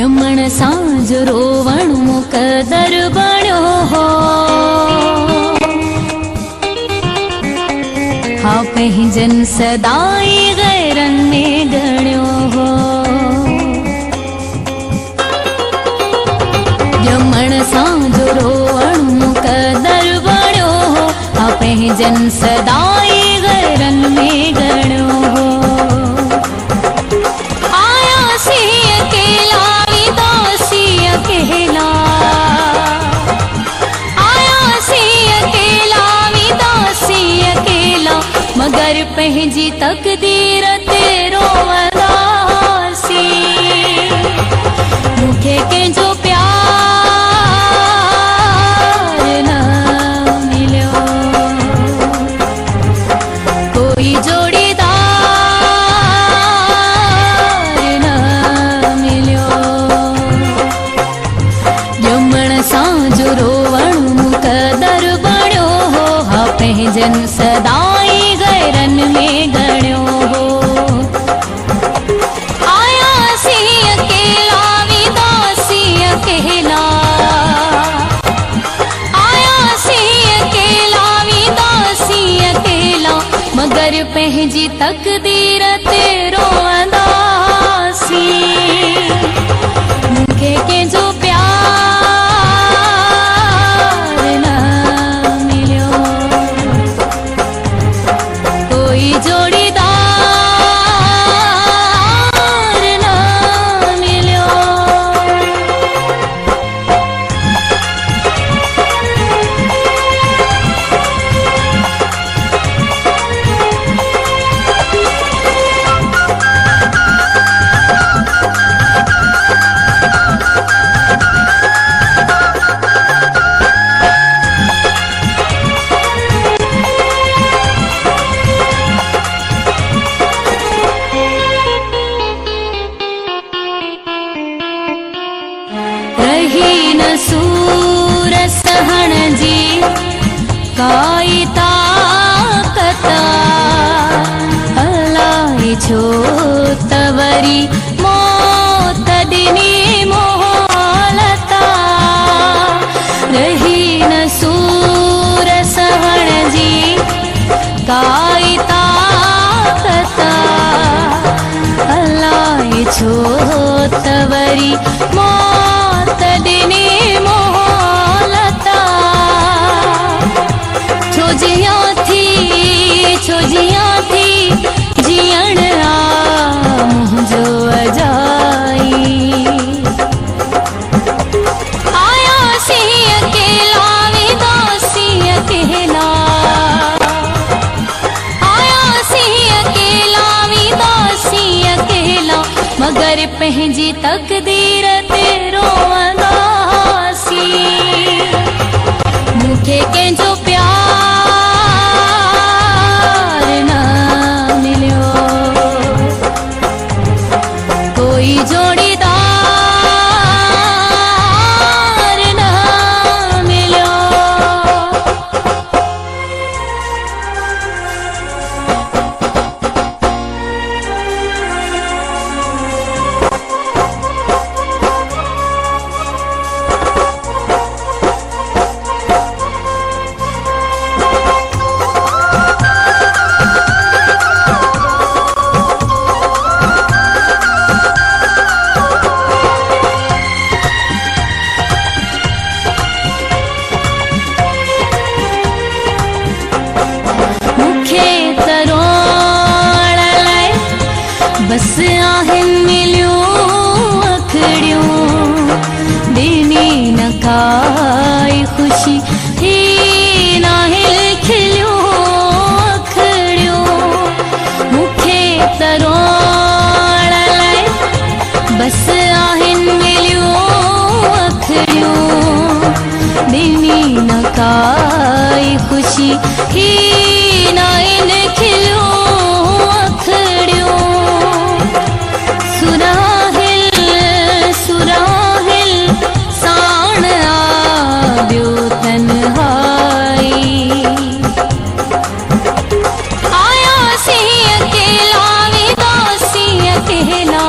जमण सांझ रोवण मुकदर बण्यो हो। हा पंहिंजन सदाई गैरन में गण्यो हो। जमण सांझ रोवण मुकदर बण्यो हो। हा पंहिंजन सदाई गैरन में गण्यो हो। मगर पंहिंजी तकदीर ते रोवंदासी। मूंखे कंहिंजो प्यार न मिलियो, कोई जोड़ीदार न मिलियो। ॼमण सांझ रोवण मुकदर बण्यो हो। हा पंहिंजन सदाई गैरन में गण्यो हो। आयासी अकेला विदासी अकेला। आयासी अकेला विदासी अकेला। मगर पंहिंजी तकदीर ते रोवंदासी। मूंखे कंहिंजो सूर सहण जी काई ताकत। अलाए छो तवरी मौत ॾिनी मोहलता। रही न सूर सहण जी काई ताकत। अलाए छो तवरी मौत ॾिनी मोहलता। छो जियां थी जियण आ मुंहिंजो अजाई। आयासी अकेला विदासी अकेला। आयासी अकेला विदासी अकेला। मगर पंहिंजी तकदीर ते रोवंदासी। मूंखे कंहिंजो प्यार न मिलियो, कोई जोड़ीदार न मिलियो। बस आहिन मिलियूं अखड़ियूं। ॾिनी न काई ख़ुशी ही नाहिल खिलियूं अखड़ियूं। मूंखे त रोअण लाइ बस आहिन मिलियूं अखड़ियूं। ॾिनी न काई ख़ुशी ही नाहिल खिलियूं अखड़ियूं। सुराहिल साण आबियो तन्हाई। आयासी अकेला विदासी अकेला।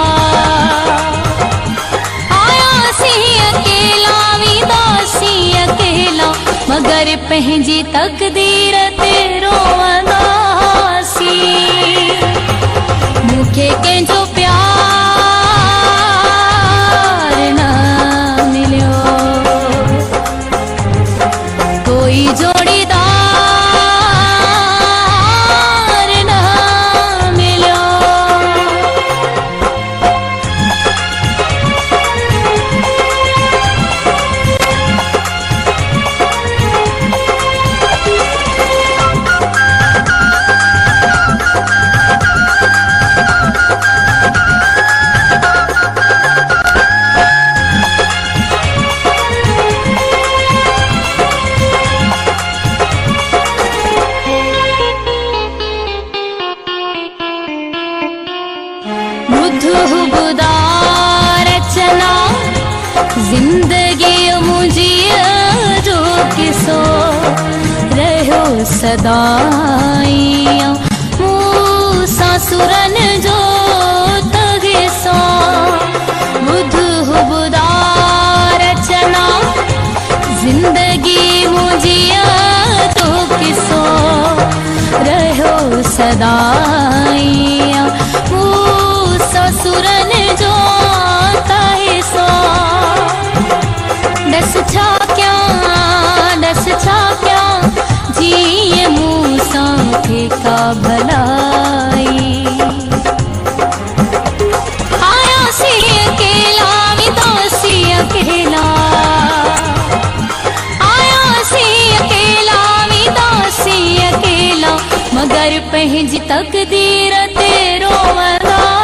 पंहिंजी तकदीर ते रोवंदासीं। मूंखे कंहिंजो प्यार न मिलियो, कोई जोड़ीदार न मिलियो। रचना जिंदगी मुझी जो किसो रहो सदाईं मूसा सुरन जो तगिसो। बुध हुबदा रचना जिंदगी मुझी जो किसो रहो सदाईं सुरन जो ताहिसो। दस छा क्या जिए मूसा थे का भलाई। आया सी अकेला विदासी अकेला, आया सी अकेला विदासी अकेला, मगर पंहिंजी तकदीर ते रोवंदासीं।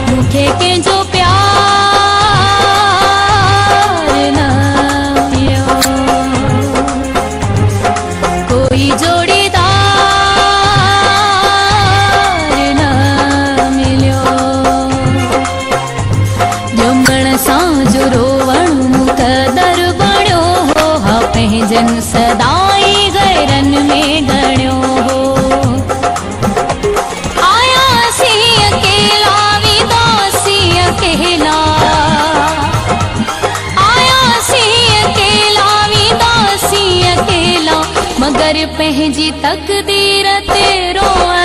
मूंखे कंहिंजो प्यार न मिलियो, कोई जोड़ीदार न मिलियो। ॼमण सां जो रोवण मुक़दर बणियो हो, हा पंहिंजनि सदाई गैरन में गणियो हो। मगर पंहिंजी तकदीर ते रोवंदासीं।